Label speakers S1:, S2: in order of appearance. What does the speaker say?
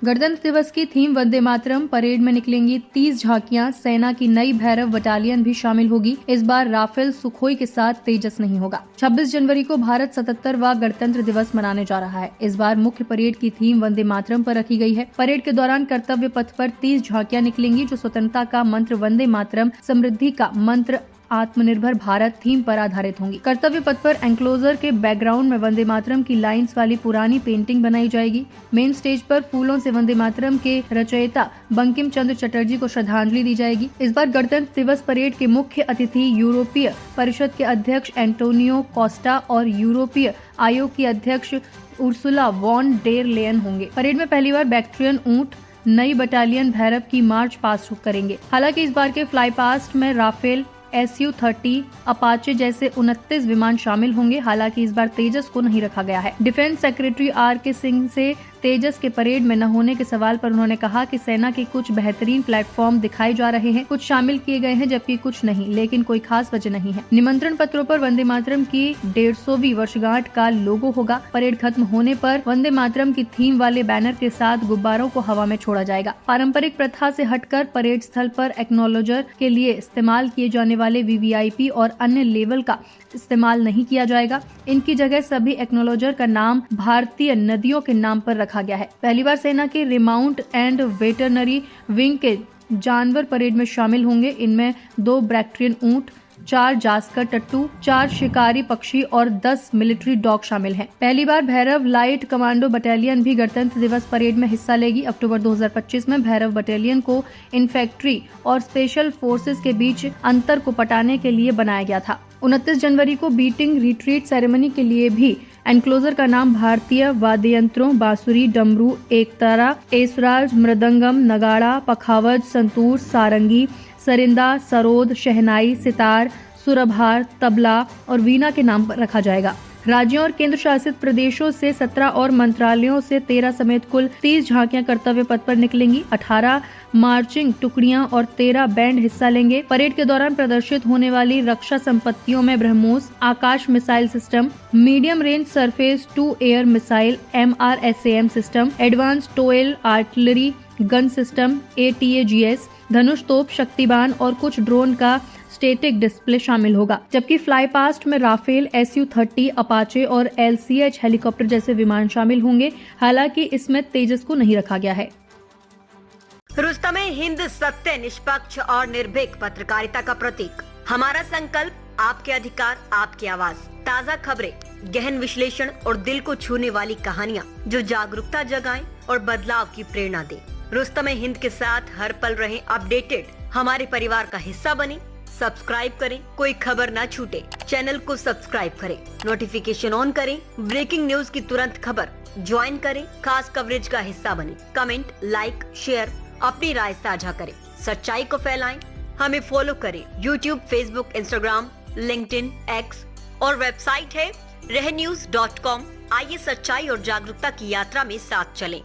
S1: गणतंत्र दिवस की थीम वंदे मातरम। परेड में निकलेंगी 30 झांकियां। सेना की नई भैरव बटालियन भी शामिल होगी। इस बार राफेल सुखोई के साथ तेजस नहीं होगा। 26 जनवरी को भारत 77वां गणतंत्र दिवस मनाने जा रहा है। इस बार मुख्य परेड की थीम वंदे मातरम पर रखी गई है। परेड के दौरान कर्तव्य पथ पर 30 झांकियां निकलेंगी जो स्वतंत्रता का मंत्र वंदे मातरम, समृद्धि का मंत्र आत्मनिर्भर भारत थीम पर आधारित होंगी। कर्तव्य पथ पर एंक्लोजर के बैकग्राउंड में वंदे मातरम की लाइंस वाली पुरानी पेंटिंग बनाई जाएगी। मेन स्टेज पर फूलों से वंदे मातरम के रचयिता बंकिम चंद्र चटर्जी को श्रद्धांजलि दी जाएगी। इस बार गणतंत्र दिवस परेड के मुख्य अतिथि यूरोपीय परिषद के अध्यक्ष एंटोनियो कोस्टा और यूरोपीय आयोग की अध्यक्ष उर्सुला वॉन डेर लेयन होंगे। परेड में पहली बार बैक्ट्रियन ऊंट नई बटालियन भैरव की मार्च पास्ट करेंगे। हालांकि इस बार के फ्लाई पास्ट में राफेल, Su-30, अपाचे जैसे 29 विमान शामिल होंगे। हालांकि इस बार तेजस को नहीं रखा गया है। Defence secretary R.K. सिंह से तेजस के परेड में न होने के सवाल पर उन्होंने कहा कि सेना के कुछ बेहतरीन प्लेटफॉर्म दिखाए जा रहे हैं, कुछ शामिल किए गए हैं जबकि कुछ नहीं, लेकिन कोई खास वजह नहीं है। निमंत्रण पत्रों पर वंदे मातरम की 150वीं वर्षगांठ का लोगो होगा। परेड खत्म होने पर वंदे मातरम की थीम वाले बैनर के साथ गुब्बारों को हवा में छोड़ा जाएगा। पारंपरिक प्रथा से हटकर परेड स्थल पर एक्नॉलेजर के लिए इस्तेमाल किए जाने वाले VVIP और अन्य लेवल का इस्तेमाल नहीं किया जाएगा। इनकी जगह सभी एक्नॉलेजर का नाम भारतीय नदियों के नाम पर रखा गया है। पहली बार सेना के रिमाउंट एंड वेटरनरी विंग के जानवर परेड में शामिल होंगे। इनमें 2 बैक्ट्रियन ऊंट, 4 जास्कर टट्टू, 4 शिकारी पक्षी और 10 मिलिट्री डॉग शामिल हैं। पहली बार भैरव लाइट कमांडो बटालियन भी गणतंत्र दिवस परेड में हिस्सा लेगी। अक्टूबर 2025 में भैरव बटालियन को इन्फेंट्री और स्पेशल फोर्सेस के बीच अंतर को पटाने के लिए बनाया गया था। 29 जनवरी को बीटिंग रिट्रीट सेरेमनी के लिए भी एनक्लोजर का नाम भारतीय वाद्य यंत्रों बांसुरी, डमरू, एकतारा, एसराज, मृदंगम, नगाड़ा, पखावज, संतूर, सारंगी, सरिंदा, सरोद, शहनाई, सितार, सुरभार, तबला और वीणा के नाम पर रखा जाएगा। राज्यों और केंद्र शासित प्रदेशों से 17 और मंत्रालयों से 13 समेत कुल 30 झांकियां कर्तव्य पथ पर निकलेंगी। 18 मार्चिंग टुकड़ियां और 13 बैंड हिस्सा लेंगे। परेड के दौरान प्रदर्शित होने वाली रक्षा संपत्तियों में BrahMos Akash missile system, medium range surface to air missile MRSAM system, advance towed artillery gun system ATAGS, Dhanush तोप, शक्तिबान और कुछ ड्रोन का स्टैटिक डिस्प्ले शामिल होगा। जबकि फ्लाई पास्ट में राफेल, Su-30, अपाचे और LCH हेलीकॉप्टर जैसे विमान शामिल होंगे। हालांकि इसमें तेजस को नहीं रखा गया है।
S2: रुस्तमे हिंद सत्य, निष्पक्ष और निर्भीक पत्रकारिता का प्रतीक। हमारा संकल्प, आपके अधिकार, आपकी आवाज। ताज़ा खबरें, गहन विश्लेषण और दिल को छूने वाली कहानियाँ जो जागरूकता जगाएं और बदलाव की प्रेरणा दें। रुस्तमे हिंद के साथ हर पल रहें अपडेटेड। हमारे परिवार का हिस्सा बने। सब्सक्राइब करें, कोई खबर ना छूटे। चैनल को सब्सक्राइब करें, नोटिफिकेशन ऑन करें, ब्रेकिंग न्यूज की तुरंत खबर ज्वाइन करें, खास कवरेज का हिस्सा बने। कमेंट, लाइक, शेयर, अपनी राय साझा करें, सच्चाई को फैलाएं। हमें फॉलो करें YouTube, Facebook, Instagram, LinkedIn, X और वेबसाइट है रहnews.com। आइए सच्चाई और जागरूकता की यात्रा में साथ चलें।